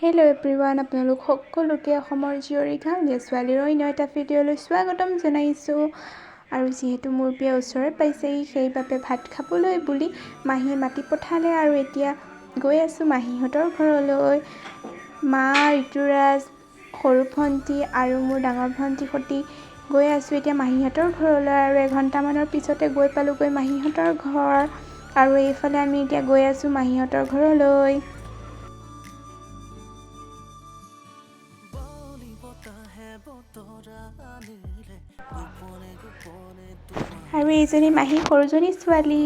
Hello' everyone, আপোনালোক সকলোকে অসমৰ জীয়ৰী গাঁৱলীয়া ছোৱালীৰ অন্য এটা ভিডিঅ'লৈ স্বাগতম জনাইছোঁ। আৰু যিহেতু মোৰ বিয়া ওচৰত পাইছেহি, সেইবাবে ভাত খাবলৈ বুলি মাহীয়ে মাতি পঠালে আৰু এতিয়া গৈ আছোঁ মাহীহঁতৰ ঘৰলৈ। মা, ঋতুৰাজ, সৰু ভণ্টি আৰু মোৰ ডাঙৰ ভণ্টিৰ সৈতে গৈ আছোঁ এতিয়া মাহীহঁতৰ ঘৰলৈ। আৰু এঘণ্টামানৰ পিছতে গৈ পালোঁগৈ মাহীহঁতৰ ঘৰ। আৰু এইফালে আমি এতিয়া গৈ আছোঁ মাহীহঁতৰ ঘৰলৈ। আৰু এইজনী মাহী সৰুজনী ছোৱালী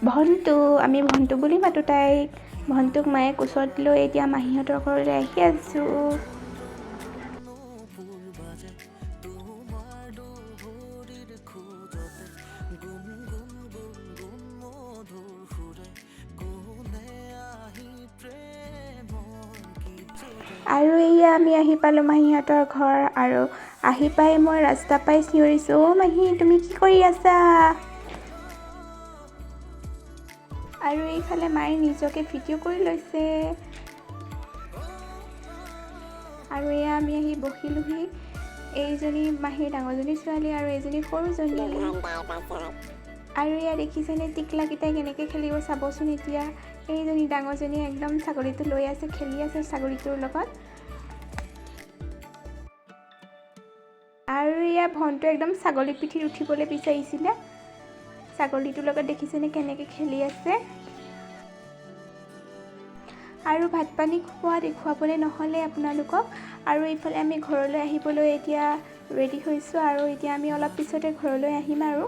ভণ্টু, আমি ভণ্টু বুলি মাতোঁ তাইক। ভণ্টুক মায়ে কোচত লৈ এতিয়া মাহীহঁতৰ ঘৰলৈ আহি আছোঁ। আৰু এয়া আমি আহি পালোঁ মাহীহঁতৰ ঘৰ। আৰু আহি পাই মই ৰাস্তা পাই চিঞৰিছোঁ, অ' মাহী তুমি কি কৰি আছা? আৰু এইফালে মায়ে নিজকে ভিডিঅ' কৰি লৈছে। আৰু এয়া আমি আহি বহিলোহি। এইজনী মাহীৰ ডাঙৰজনী ছোৱালী আৰু এইজনী সৰুজনী। আৰু এয়া দেখিছেনে টিকলাকেইটাই কেনেকৈ খেলিব চাবচোন এতিয়া। এইজনী ডাঙৰজনীয়ে একদম ছাগলীটো লৈ আছে, খেলি আছে ছাগলীটোৰ লগত। আৰু এয়া ভণ্টু একদম ছাগলী পিঠিত উঠিবলৈ বিচাৰিছিলে। ছাগলীটোৰ লগত দেখিছেনে কেনেকৈ খেলি আছে। আৰু ভাত পানী খোৱা দেখুৱাবলৈ নহ'লে আপোনালোকক। আৰু এইফালে আমি ঘৰলৈ আহিবলৈ এতিয়া ৰেডি হৈছোঁ। আৰু এতিয়া আমি অলপ পিছতে ঘৰলৈ আহিম আৰু।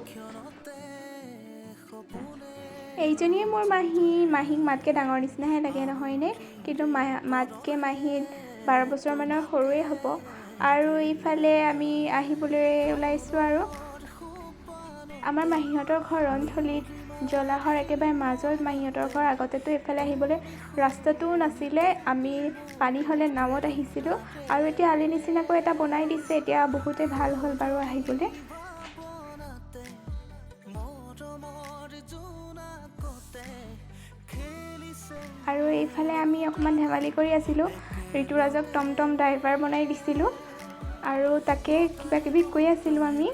এইজনীয়ে মোৰ মাহীক মাতকৈ ডাঙৰ নিচিনাহে লাগে নহয়নে? কিন্তু মাতকৈ মাহীক 12 বছৰমানৰ সৰুৱে হ'ব। আৰু এইফালে আমি আহিবলৈ ওলাইছোঁ আৰু। আমাৰ মাহীহঁতৰ ঘৰ ৰন্থলীত, জলাহৰ একেবাৰে মাজত মাহীহঁতৰ ঘৰ। আগতেতো এইফালে আহিবলৈ ৰাস্তাটোও নাছিলে, আমি পানী হ'লে নাৱত আহিছিলোঁ। আৰু এতিয়া আলি নিচিনাকৈ এটা বনাই দিছে, এতিয়া বহুতে ভাল হ'ল বাৰু আহিবলৈ। আৰু এইফালে আমি অকণমান ধেমালি কৰি আছিলোঁ। ঋতুৰাজক টমটম ড্ৰাইভাৰ বনাই দিছিলোঁ আৰু তাকে কিবা কিবি কৈ আছিলোঁ আমি।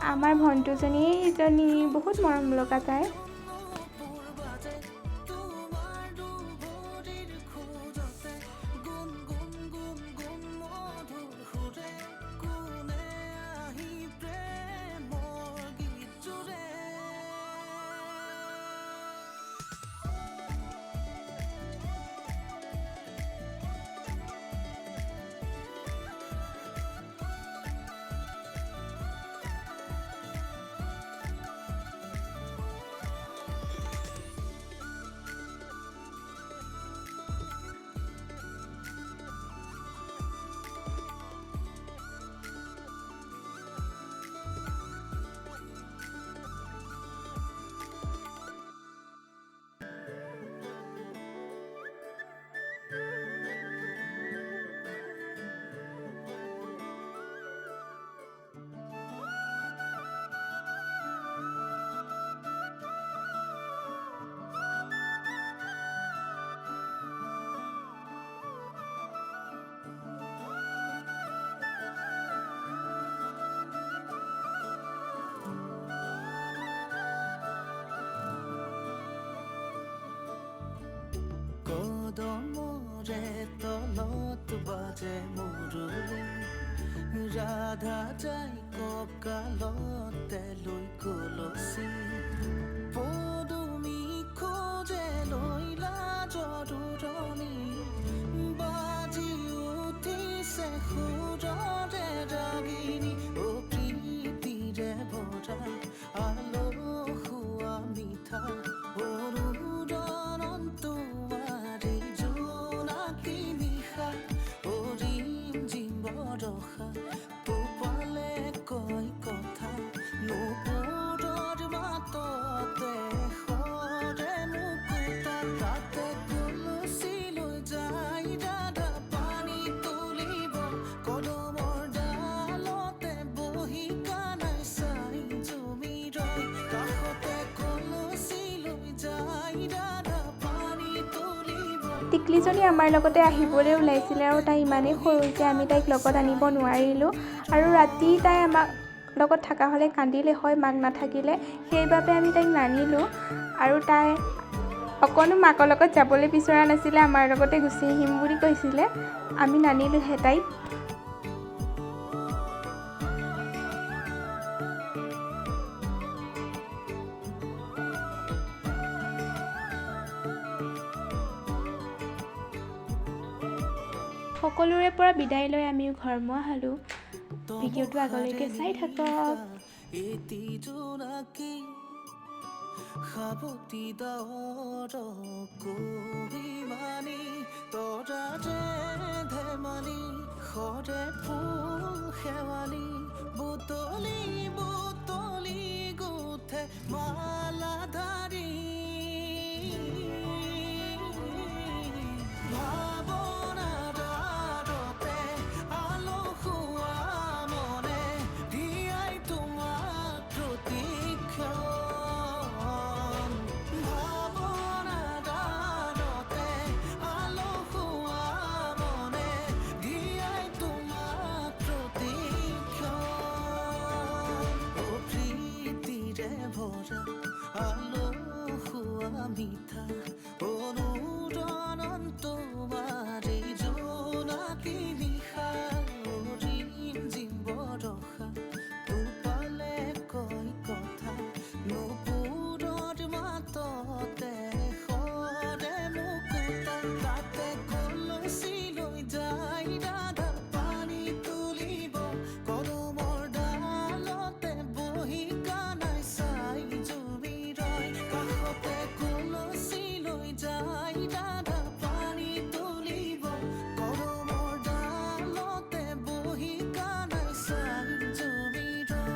আমাৰ ভণ্টুজনী এইজনী বহুত মৰম লগা তাই। কদমৰে তলত বাজে মুৰুলি, ৰাধা যাই কঁকালতে লৈ কলচি, পদুমী খোজে লৈলা জৰুৰণি, বাজি উঠিছে সুৰৰে ৰাগিনী, অ প্ৰীতিৰে ভৰা আলসুৱা মিঠা ৰখা, তোপালে কয় কথা টিকলিজনী আমাৰ লগতে আহিবলৈ ওলাইছিলে আৰু তাই ইমানেই সৰু যে আমি তাইক লগত আনিব নোৱাৰিলোঁ আৰু ৰাতি তাই আমাক লগত থকা হ'লে কান্দিলে হয় মাক নাথাকিলে, সেইবাবে আমি তাইক নানিলোঁ আৰু তাই অকণো মাকৰ লগত যাবলৈ বিচৰা নাছিলে, আমাৰ লগতে গুচি আহিম বুলি কৈছিলে। আমি নানিলোঁহে তাইক। সকলোৰে পৰা বিদায় লৈ আমিও ঘৰমুৱা হ'লোঁ। ভিডিঅ'টো আগলৈকে চাই থাকক। সাবতি দাৱৰ কবিমানি তৰাতে ধেমালি সৰে ফুল শেৱালি বুটলি বুটলি গুঠে মালাধাৰী ভাৱনাতে আলসুৱা মনে দিয়াই তোমাক প্ৰতীক্ষণ ভাৱনাতে আলসুৱা মনে দিয়াই তোমাক প্ৰতীক্ষণ প্ৰীতিৰে ভৰা আলসুৱা মিঠা অনুৰণন তোমাৰে জোনাকী নিশা ৰিমঝিম বৰষা টোপালে কয় কথা নুপুৰৰ মাততে সৰে মুকুতা তাতে কলচি লৈ যায় ৰাধা পানী তুলিব কদমৰ ডালতে বহি কানাই চাই জুমি ৰয় কাষতে কলচি লৈ যায় ৰাধা পানী তুলিব কদমৰ ডালতে বহি কানাই চাই জুমি ৰয়।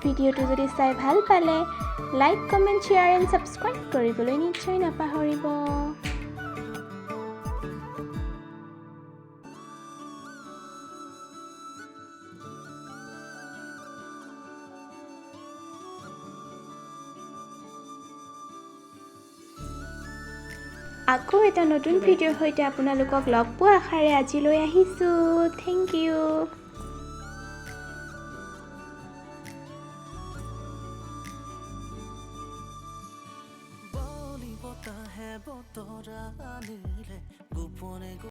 ভিডিঅ'টো যদি চাই ভাল পালে like, comment, share and subscribe কৰিবলৈ নিশ্চয় নাপাহৰিব। আকৌ এটা নতুন ভিডিঅ'ৰ সৈতে আপোনালোকক লগ পোৱা আশাৰে আজিলৈ আহিছোঁ। Thank you. বলি বতাহে বতৰা আনিলে গোপনে